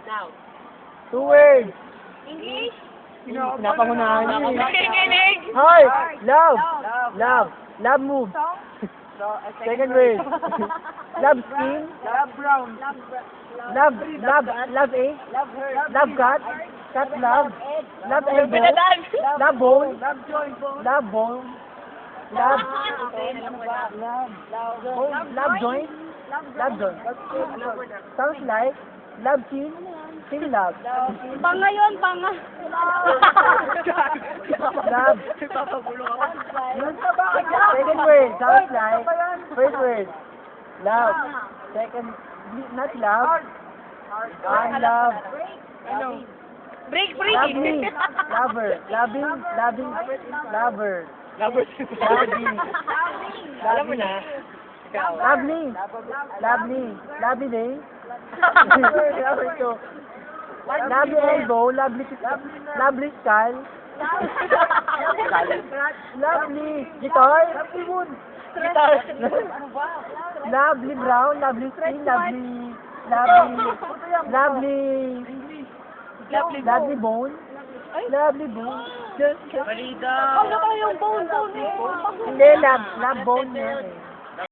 Now. 2 words. English? Napangunahan niyo eh. Kikinig! Heart. Love. Love. Love move. Second word. Love skin. Love brown. Love A. Love cat. Cat love. Love elbow. Pinadag! Love bone. Love joint. Love bone. Love. Love joint. Love joint. Sounds like love chin. Chin love. Panga yun, panga. Love. Second word. Sounds like first word. Love. Second. Not love. Love. Break, Lovely. Lover. Loving. Lover. Lovely. Alam mo na. Lovely. Lovely day. Lovely elbow. Lovely skull. Lovely guitar. Guitar. Lovely brown. Lovely skin. Lovely bone. Lovely bone. Mali daw. Ano ba yung bone? Hindi, love bone yan eh.